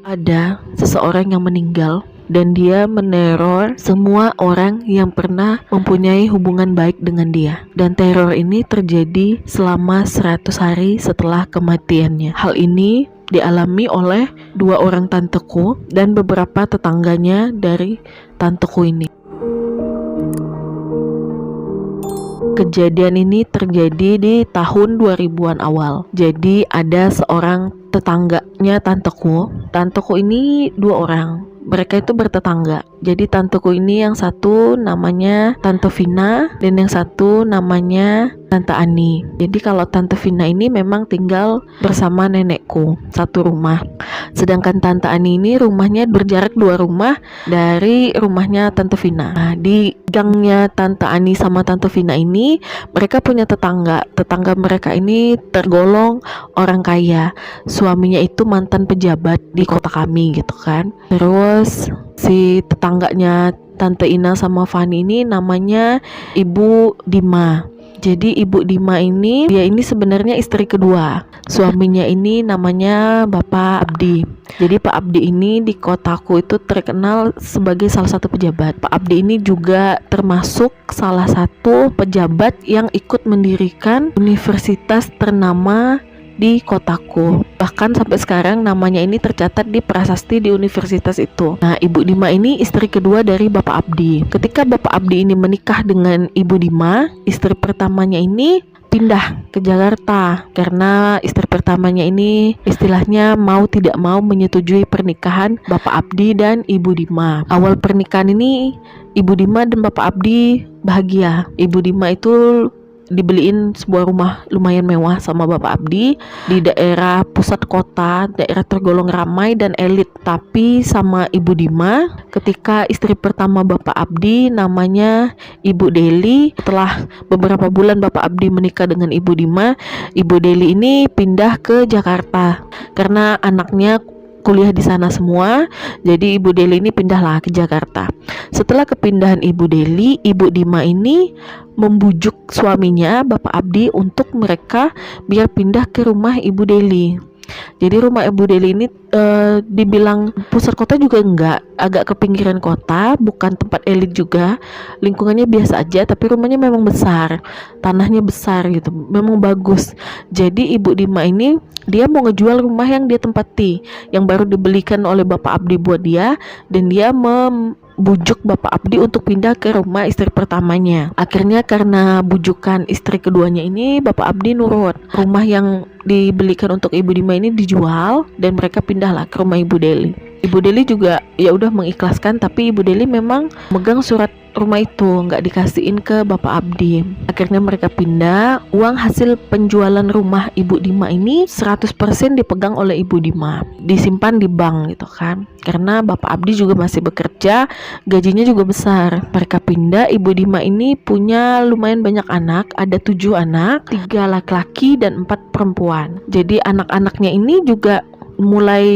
Ada seseorang yang meninggal dan dia meneror semua orang yang pernah mempunyai hubungan baik dengan dia. Dan teror ini terjadi selama 100 hari setelah kematiannya. Hal ini dialami oleh dua orang tanteku dan beberapa tetangganya dari tanteku ini. Kejadian ini terjadi di tahun 2000-an awal. Jadi ada seorang tetangganya tanteku. Tanteku ini dua orang. Mereka itu bertetangga. Jadi tanteku ini yang satu namanya Tante Vina dan yang satu namanya Tante Ani. Jadi kalau Tante Vina ini memang tinggal bersama nenekku satu rumah. Sedangkan Tante Ani ini rumahnya berjarak 2 rumah dari rumahnya Tante Vina. Nah, di gangnya Tante Ani sama Tante Vina ini mereka punya tetangga. Tetangga mereka ini tergolong orang kaya. Suaminya itu mantan pejabat di kota kami gitu kan. Terus si tetangganya Tante Ina sama Fani ini namanya Ibu Dima. Jadi Ibu Dima ini dia ini sebenarnya istri kedua. Suaminya ini namanya Bapak Abdi. Jadi Pak Abdi ini di kotaku itu terkenal sebagai salah satu pejabat. Pak Abdi ini juga termasuk salah satu pejabat yang ikut mendirikan universitas ternama di kotaku. Bahkan sampai sekarang namanya ini tercatat di prasasti di universitas itu. Nah, Ibu Dima ini istri kedua dari Bapak Abdi. Ketika Bapak Abdi ini menikah dengan Ibu Dima, istri pertamanya ini pindah ke Jakarta karena istri pertamanya ini istilahnya mau tidak mau menyetujui pernikahan Bapak Abdi dan Ibu Dima. Awal pernikahan ini Ibu Dima dan Bapak Abdi bahagia. Ibu Dima itu dibeliin sebuah rumah lumayan mewah sama Bapak Abdi di daerah pusat kota, daerah tergolong ramai dan elit. Tapi sama Ibu Dima, ketika istri pertama Bapak Abdi namanya Ibu Deli, setelah beberapa bulan Bapak Abdi menikah dengan Ibu Dima, Ibu Deli ini pindah ke Jakarta karena anaknya kuliah di sana semua. Jadi Ibu Deli ini pindahlah ke Jakarta. Setelah kepindahan Ibu Deli, Ibu Dima ini membujuk suaminya Bapak Abdi untuk mereka biar pindah ke rumah Ibu Deli. Jadi rumah Ibu Deli ini dibilang pusat kota juga enggak, agak ke pinggiran kota, bukan tempat elit juga. Lingkungannya biasa aja, tapi rumahnya memang besar, tanahnya besar gitu, memang bagus. Jadi Ibu Dima ini dia mau ngejual rumah yang dia tempati, yang baru dibelikan oleh Bapak Abdi buat dia, dan dia bujuk Bapak Abdi untuk pindah ke rumah istri pertamanya. Akhirnya karena bujukan istri keduanya ini, Bapak Abdi nurut. Rumah yang dibelikan untuk Ibu Dima ini dijual dan mereka pindahlah ke rumah Ibu Deli. Ibu Deli juga ya udah mengikhlaskan, tapi Ibu Deli memang megang surat rumah itu, nggak dikasihin ke Bapak Abdi. Akhirnya mereka pindah. Uang hasil penjualan rumah Ibu Dima ini 100% dipegang oleh Ibu Dima, disimpan di bank gitu kan, karena Bapak Abdi juga masih bekerja, gajinya juga besar. Mereka pindah. Ibu Dima ini punya lumayan banyak anak, ada 7 anak, 3 laki-laki dan 4 perempuan. Jadi anak-anaknya ini juga mulai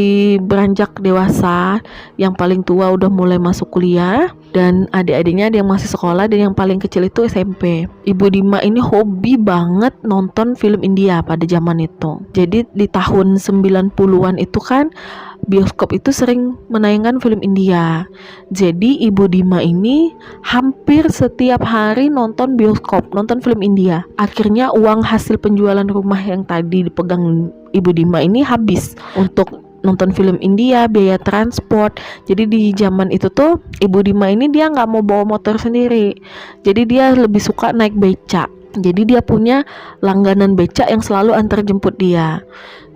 beranjak dewasa. Yang paling tua udah mulai masuk kuliah dan adik-adiknya ada yang masih sekolah dan yang paling kecil itu SMP. Ibu Dima ini hobi banget nonton film India pada zaman itu. Jadi di tahun 90-an itu kan bioskop itu sering menayangkan film India. Jadi Ibu Dima ini hampir setiap hari nonton bioskop, nonton film India. Akhirnya uang hasil penjualan rumah yang tadi dipegang Ibu Dima ini habis untuk nonton film India, biaya transport. Jadi di zaman itu tuh Ibu Dima ini dia nggak mau bawa motor sendiri. Jadi dia lebih suka naik beca. Jadi dia punya langganan beca yang selalu antar jemput dia.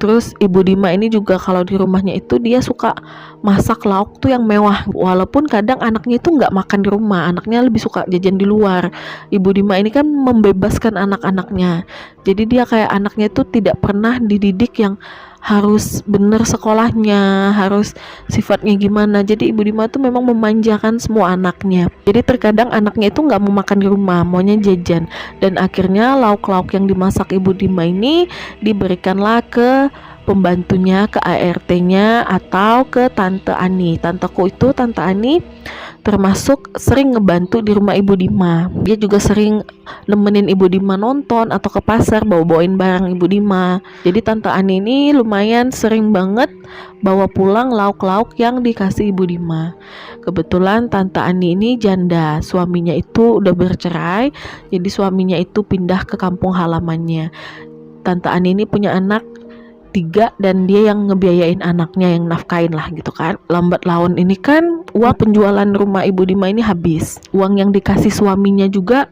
Terus Ibu Dima ini juga kalau di rumahnya itu dia suka masak lauk tuh yang mewah. Walaupun kadang anaknya itu nggak makan di rumah, anaknya lebih suka jajan di luar. Ibu Dima ini kan membebaskan anak-anaknya. Jadi dia kayak anaknya itu tidak pernah dididik yang harus bener sekolahnya, harus sifatnya gimana. Jadi Ibu Dima tuh memang memanjakan semua anaknya. Jadi terkadang anaknya itu nggak mau makan di rumah, maunya jajan. Dan akhirnya lauk-lauk yang dimasak Ibu Dima ini diberikanlah ke pembantunya, ke ART-nya, atau ke Tante Ani. Tanteku itu, Tante Ani, termasuk sering ngebantu di rumah Ibu Dima. Dia juga sering nemenin Ibu Dima nonton atau ke pasar bawa-bawain barang Ibu Dima. Jadi Tante Ani ini lumayan sering banget bawa pulang lauk-lauk yang dikasih Ibu Dima. Kebetulan Tante Ani ini janda, suaminya itu udah bercerai, jadi suaminya itu pindah ke kampung halamannya. Tante Ani ini punya anak 3 dan dia yang ngebiayain anaknya, yang nafkain lah gitu kan. Lambat laun ini kan uang penjualan rumah Ibu Dima ini habis. Uang yang dikasih suaminya juga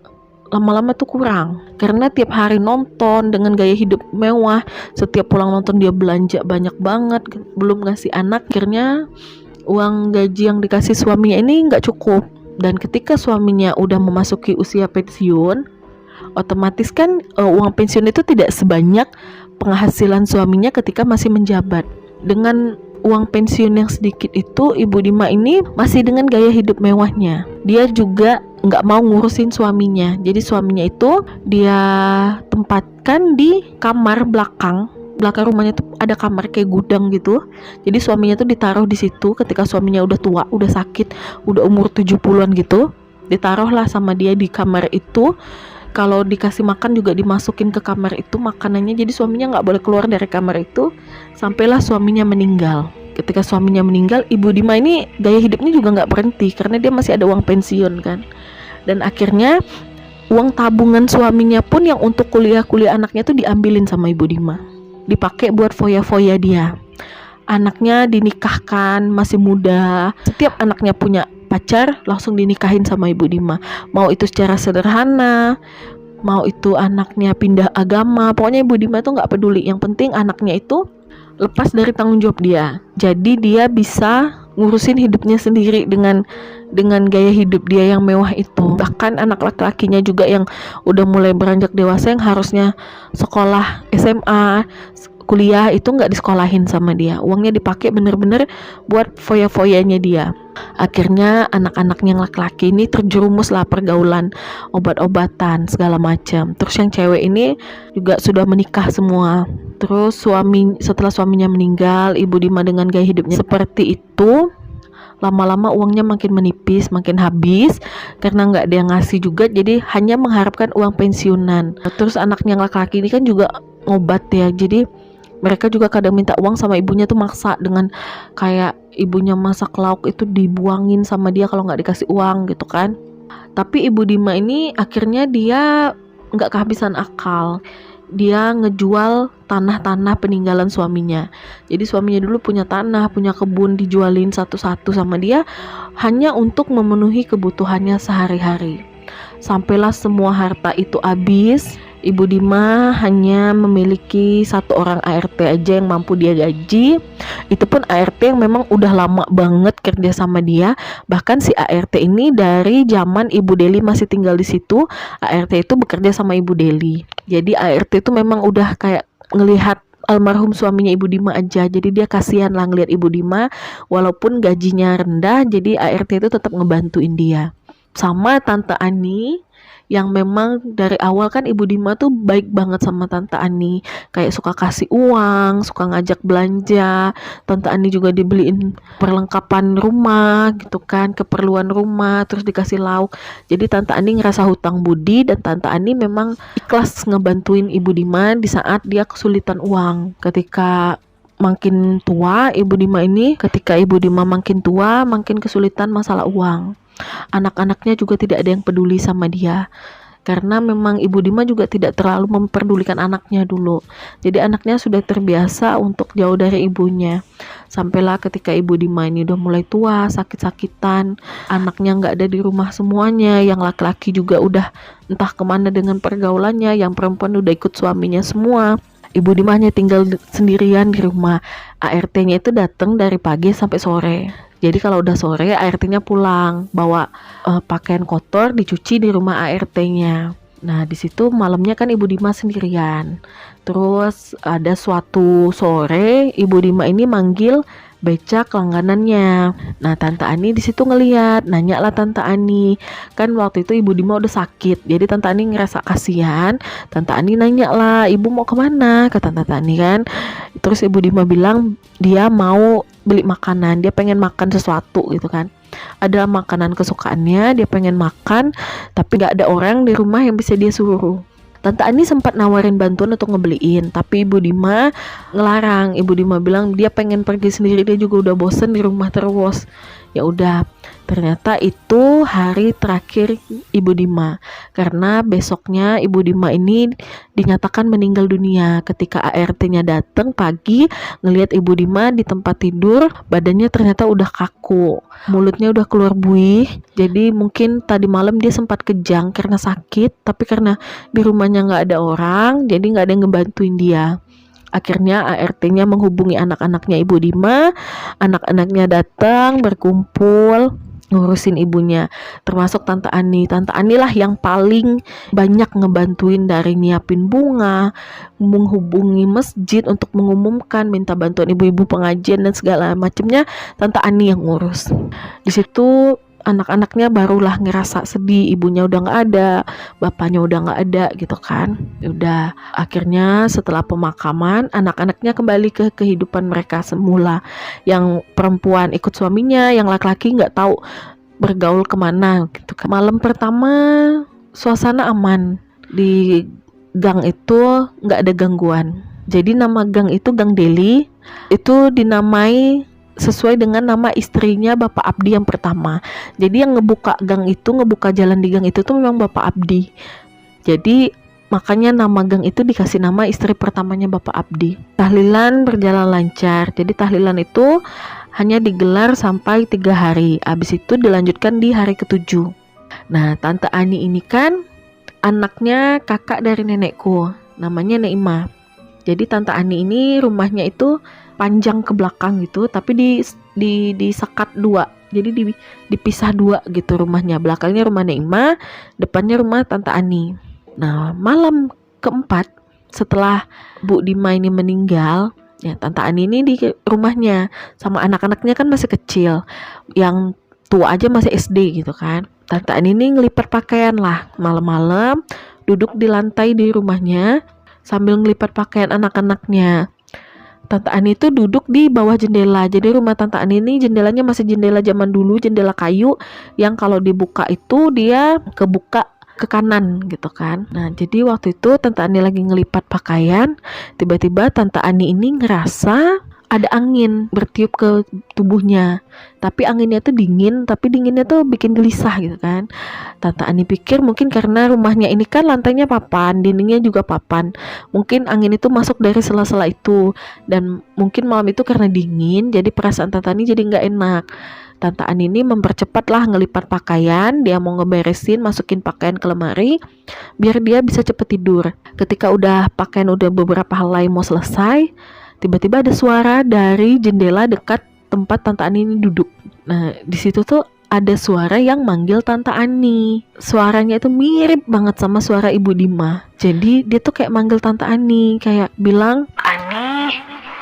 lama-lama tuh kurang, karena tiap hari nonton dengan gaya hidup mewah. Setiap pulang nonton dia belanja banyak banget, belum ngasih anak. Akhirnya uang gaji yang dikasih suaminya ini nggak cukup. Dan ketika suaminya udah memasuki usia pensiun, otomatis kan uang pensiun itu tidak sebanyak penghasilan suaminya ketika masih menjabat. Dengan uang pensiun yang sedikit itu, Ibu Dima ini masih dengan gaya hidup mewahnya. Dia juga nggak mau ngurusin suaminya. Jadi suaminya itu dia tempatkan di kamar belakang rumahnya tuh ada kamar kayak gudang gitu. Jadi suaminya tuh ditaruh di situ ketika suaminya udah tua, udah sakit, udah umur 70-an gitu. Ditaruhlah sama dia di kamar itu. Kalau dikasih makan juga dimasukin ke kamar itu makanannya. Jadi suaminya nggak boleh keluar dari kamar itu sampailah suaminya meninggal. Ketika suaminya meninggal, Ibu Dima ini gaya hidupnya juga nggak berhenti karena dia masih ada uang pensiun kan. Dan akhirnya uang tabungan suaminya pun yang untuk kuliah anaknya tuh diambilin sama Ibu Dima, dipakai buat foya-foya dia. Anaknya dinikahkan masih muda. Setiap anaknya punya pacar langsung dinikahin sama Ibu Dima. Mau itu secara sederhana, mau itu anaknya pindah agama, pokoknya Ibu Dima itu nggak peduli. Yang penting anaknya itu lepas dari tanggung jawab dia. Jadi dia bisa ngurusin hidupnya sendiri dengan gaya hidup dia yang mewah itu. Bahkan anak laki-lakinya juga yang udah mulai beranjak dewasa, yang harusnya sekolah SMA, kuliah, itu nggak disekolahin sama dia. Uangnya dipakai bener-bener buat foya-foyanya dia. Akhirnya anak-anaknya yang laki-laki ini terjerumus lah pergaulan obat-obatan segala macam. Terus yang cewek ini juga sudah menikah semua. Terus setelah suaminya meninggal, Ibu Dima dengan gaya hidupnya seperti itu, lama-lama uangnya makin menipis, makin habis karena nggak ada yang ngasih juga. Jadi hanya mengharapkan uang pensiunan. Terus anaknya yang laki-laki ini kan juga ngobat ya, jadi mereka juga kadang minta uang sama ibunya tuh maksa, dengan kayak ibunya masak lauk itu dibuangin sama dia kalau nggak dikasih uang gitu kan. Tapi Ibu Dima ini akhirnya dia nggak kehabisan akal. Dia ngejual tanah-tanah peninggalan suaminya. Jadi suaminya dulu punya tanah, punya kebun, dijualin satu-satu sama dia hanya untuk memenuhi kebutuhannya sehari-hari. Sampailah semua harta itu habis. Ibu Dima hanya memiliki 1 orang ART aja yang mampu dia gaji. Itu pun ART yang memang udah lama banget kerja sama dia. Bahkan si ART ini dari zaman Ibu Deli masih tinggal di situ, ART itu bekerja sama Ibu Deli. Jadi ART itu memang udah kayak ngelihat almarhum suaminya Ibu Dima aja. Jadi dia kasihan lah ngelihat Ibu Dima walaupun gajinya rendah. Jadi ART itu tetap ngebantuin dia. Sama Tante Ani, yang memang dari awal kan Ibu Dima tuh baik banget sama Tante Ani, kayak suka kasih uang, suka ngajak belanja. Tante Ani juga dibeliin perlengkapan rumah gitu kan, keperluan rumah, terus dikasih lauk. Jadi Tante Ani ngerasa hutang budi, dan Tante Ani memang ikhlas ngebantuin Ibu Dima di saat dia kesulitan uang. Ketika makin tua Ibu Dima makin tua, makin kesulitan masalah uang. Anak-anaknya juga tidak ada yang peduli sama dia, karena memang Ibu Dima juga tidak terlalu memperdulikan anaknya dulu. Jadi anaknya sudah terbiasa untuk jauh dari ibunya. Sampailah ketika Ibu Dima ini udah mulai tua, sakit-sakitan, anaknya nggak ada di rumah semuanya, yang laki-laki juga udah entah kemana dengan pergaulannya, yang perempuan udah ikut suaminya semua. Ibu Dima hanya tinggal sendirian di rumah. ART-nya itu datang dari pagi sampai sore. Jadi kalau udah sore ART-nya pulang, bawa pakaian kotor dicuci di rumah ART-nya. Nah di situ malamnya kan Ibu Dima sendirian. Terus ada suatu sore Ibu Dima ini manggil becak langganannya. Nah, Tante Ani di situ ngeliat, nanya lah Tante Ani. Kan waktu itu Ibu Dima udah sakit, jadi Tante Ani ngerasa kasihan. Tante Ani nanya lah, ibu mau kemana? Kata Tante Ani kan. Terus Ibu Dima bilang dia mau beli makanan, dia pengen makan sesuatu gitu kan. Ada makanan kesukaannya, dia pengen makan, tapi gak ada orang di rumah yang bisa dia suruh. Tante Ani sempat nawarin bantuan untuk ngebeliin, tapi Ibu Dima ngelarang. Ibu Dima bilang dia pengen pergi sendiri, dia juga udah bosen di rumah terus. Ya udah, ternyata itu hari terakhir Ibu Dima, karena besoknya Ibu Dima ini dinyatakan meninggal dunia. Ketika ART-nya datang pagi, ngelihat Ibu Dima di tempat tidur, badannya ternyata udah kaku, mulutnya udah keluar buih. Jadi mungkin tadi malam dia sempat kejang karena sakit, tapi karena di rumahnya nggak ada orang, jadi nggak ada yang ngebantuin dia. Akhirnya ART-nya menghubungi anak-anaknya Ibu Dima, anak-anaknya datang berkumpul ngurusin ibunya, termasuk Tante Ani. Tante Ani lah yang paling banyak ngebantuin, dari nyiapin bunga, menghubungi masjid untuk mengumumkan minta bantuan ibu-ibu pengajian dan segala macamnya. Tante Ani yang ngurus. Di situ anak-anaknya barulah ngerasa sedih, ibunya udah nggak ada, bapaknya udah nggak ada gitu kan. Udah, akhirnya setelah pemakaman anak-anaknya kembali ke kehidupan mereka semula. Yang perempuan ikut suaminya, yang laki-laki nggak tahu bergaul kemana gitu kan. Malam pertama suasana aman, di gang itu nggak ada gangguan. Jadi nama gang itu Gang Deli, itu dinamai sesuai dengan nama istrinya Bapak Abdi yang pertama. Jadi yang ngebuka jalan di gang itu tuh memang Bapak Abdi. Jadi makanya nama gang itu dikasih nama istri pertamanya Bapak Abdi. Tahlilan berjalan lancar. Jadi tahlilan itu hanya digelar sampai 3 hari. Habis itu dilanjutkan di hari ke-7. Nah, Tante Ani ini kan anaknya kakak dari nenekku, namanya Neima. Jadi Tante Ani ini rumahnya itu panjang ke belakang gitu, tapi disekat 2. Jadi dipisah 2 gitu rumahnya. Belakangnya rumah Neima, depannya rumah Tante Ani. Nah, malam keempat setelah Bu Dima ini meninggal, ya Tante Ani ini di rumahnya sama anak-anaknya kan masih kecil. Yang tua aja masih SD gitu kan. Tante Ani ini ngelipat pakaian lah malam-malam, duduk di lantai di rumahnya sambil ngelipat pakaian anak-anaknya. Tante Ani itu duduk di bawah jendela. Jadi rumah Tante Ani ini jendelanya masih jendela zaman dulu, jendela kayu yang kalau dibuka itu dia kebuka ke kanan gitu kan. Nah, jadi waktu itu Tante Ani lagi ngelipat pakaian, tiba-tiba Tante Ani ini ngerasa ada angin bertiup ke tubuhnya. Tapi anginnya tuh dingin, tapi dinginnya tuh bikin gelisah gitu kan. Tante Ani pikir mungkin karena rumahnya ini kan lantainya papan, dindingnya juga papan. Mungkin angin itu masuk dari sela-sela itu. Dan mungkin malam itu karena dingin, jadi perasaan Tante Ani jadi nggak enak. Tante Ani ini mempercepatlah ngelipat pakaian. Dia mau ngeberesin, masukin pakaian ke lemari biar dia bisa cepet tidur. Ketika pakaian udah beberapa helai mau selesai, tiba-tiba ada suara dari jendela dekat tempat Tante Ani ini duduk. Nah, di situ tuh ada suara yang manggil Tante Ani. Suaranya itu mirip banget sama suara Ibu Dima. Jadi dia tuh kayak manggil Tante Ani, kayak bilang, "Ani,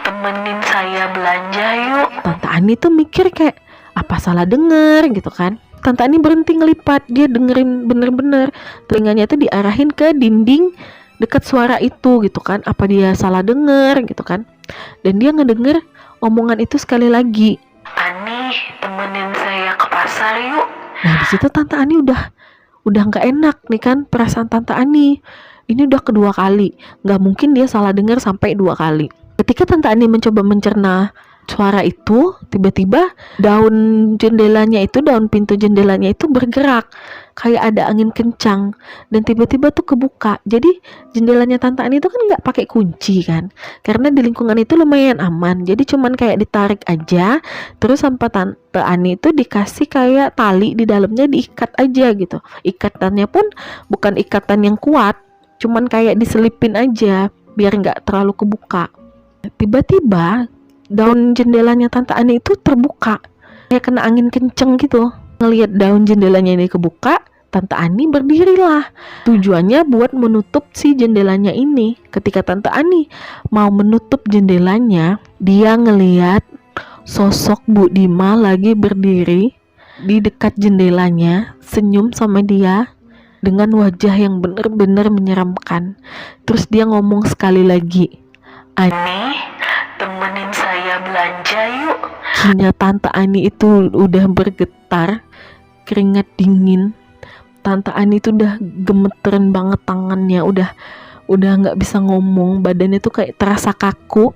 temenin saya belanja yuk." Tante Ani tuh mikir kayak, apa salah denger gitu kan. Tante Ani berhenti ngelipat, dia dengerin bener-bener. Telinganya tuh diarahin ke dinding dekat suara itu gitu kan. Apa dia salah denger gitu kan. Dan dia ngedenger omongan itu sekali lagi, "Ani, temenin saya ke pasar yuk." Nah, di situ Tante Ani udah nggak enak nih kan perasaan Tante Ani. Ini udah kedua kali, nggak mungkin dia salah dengar sampai 2 kali. Ketika Tante Ani mencoba mencerna suara itu, tiba-tiba daun pintu jendelanya itu bergerak, kayak ada angin kencang, dan tiba-tiba tuh kebuka. Jadi jendelanya Tante Ani itu kan nggak pakai kunci kan, karena di lingkungan itu lumayan aman. Jadi cuman kayak ditarik aja, terus sampai Tante Ani itu dikasih kayak tali di dalamnya, diikat aja gitu. Ikatannya pun bukan ikatan yang kuat, cuman kayak diselipin aja biar nggak terlalu kebuka. Tiba-tiba daun jendelanya Tante Ani itu terbuka, kayak kena angin kenceng gitu. Ngelihat daun jendelanya ini kebuka, Tante Ani berdirilah. Tujuannya buat menutup si jendelanya ini. Ketika Tante Ani mau menutup jendelanya, dia ngeliat sosok Bu Dima lagi berdiri di dekat jendelanya, senyum sama dia dengan wajah yang benar-benar menyeramkan. Terus dia ngomong sekali lagi, "Ani, temenin saya belanja yuk." Kakinya Tante Ani itu udah bergetar, keringat dingin. Tante Ani itu udah gemeteran banget tangannya, udah nggak bisa ngomong, badannya tuh kayak terasa kaku.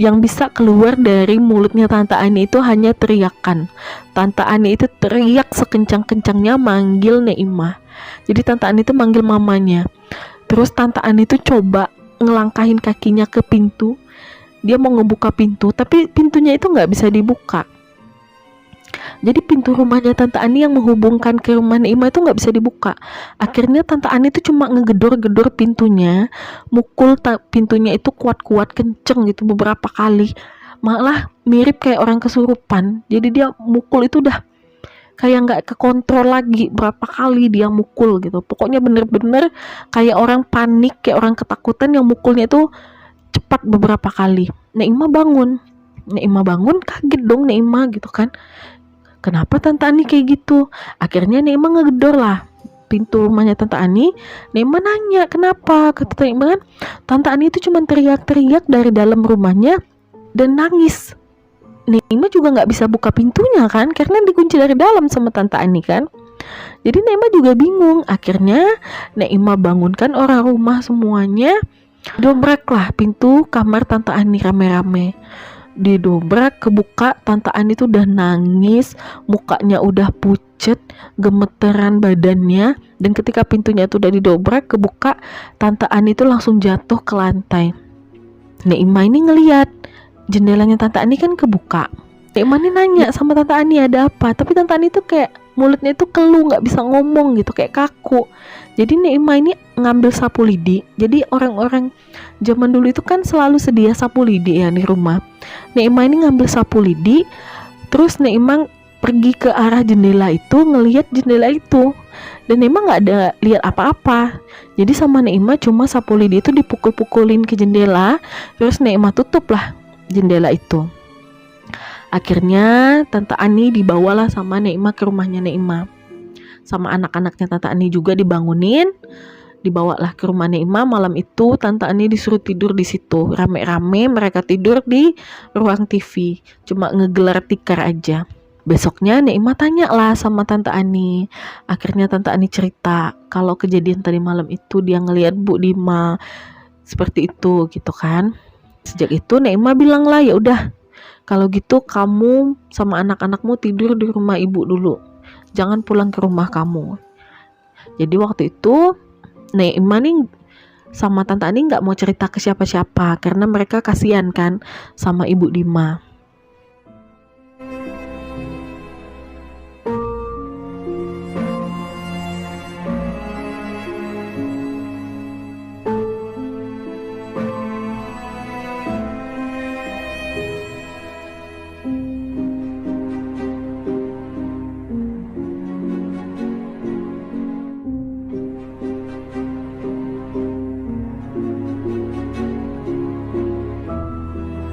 Yang bisa keluar dari mulutnya Tante Ani itu hanya teriakan. Tante Ani itu teriak sekencang-kencangnya manggil Neimah. Jadi Tante Ani itu manggil mamanya. Terus Tante Ani itu coba ngelangkahin kakinya ke pintu. Dia mau ngebuka pintu, tapi pintunya itu nggak bisa dibuka. Jadi pintu rumahnya Tante Ani yang menghubungkan ke rumah Neimah itu nggak bisa dibuka. Akhirnya Tante Ani itu cuma ngegedor-gedor pintunya, mukul pintunya itu kuat-kuat kenceng gitu beberapa kali. Malah mirip kayak orang kesurupan. Jadi dia mukul itu udah kayak nggak kekontrol lagi, berapa kali dia mukul gitu. Pokoknya bener-bener kayak orang panik, kayak orang ketakutan yang mukulnya itu cepat beberapa kali. Neimah bangun, kaget dong Neimah gitu kan. Kenapa Tante Ani kayak gitu? Akhirnya Neimah ngegedor lah pintu rumahnya Tante Ani. Neimah nanya kenapa, kata Neimah kan Tante Ani itu cuma teriak-teriak dari dalam rumahnya dan nangis. Neimah juga nggak bisa buka pintunya kan, karena dikunci dari dalam sama Tante Ani kan. Jadi Neimah juga bingung. Akhirnya Neimah bangunkan orang rumah semuanya, dobraklah pintu kamar Tante Ani rame-rame. Didobrak, kebuka, Tante Ani tuh udah nangis, mukanya udah pucet, gemeteran badannya. Dan ketika pintunya tuh udah didobrak, kebuka, Tante Ani tuh langsung jatuh ke lantai. Neimah ini ngeliat jendelanya Tante Ani kan kebuka. Neimah ini nanya sama Tante Ani ada apa, tapi Tante Ani tuh kayak mulutnya tuh keluh, nggak bisa ngomong gitu, kayak kaku. Jadi Neimah ini ngambil sapu lidi. Jadi orang-orang zaman dulu itu kan selalu sedia sapu lidi ya di rumah. Neimah ini ngambil sapu lidi, terus Neimah pergi ke arah jendela itu, ngelihat jendela itu, dan Neimah nggak ada lihat apa-apa. Jadi sama Neimah cuma sapu lidi itu dipukul-pukulin ke jendela, terus Neimah tutup lah jendela itu. Akhirnya Tante Ani dibawalah sama Neimah ke rumahnya Neimah. Sama anak-anaknya Tante Ani juga dibangunin, dibawalah ke rumah Neimah. Malam itu Tante Ani disuruh tidur di situ. Rame-rame mereka tidur di ruang TV, cuma ngegelar tikar aja. Besoknya Neimah tanya lah sama Tante Ani. Akhirnya Tante Ani cerita kalau kejadian tadi malam itu dia ngelihat Bu Dima seperti itu gitu kan. Sejak itu Neimah bilang lah, ya udah kalau gitu kamu sama anak-anakmu tidur di rumah ibu dulu, jangan pulang ke rumah kamu. Jadi waktu itu Neimah nih sama Tante Ani nggak mau cerita ke siapa-siapa karena mereka kasihan kan sama Ibu Dima.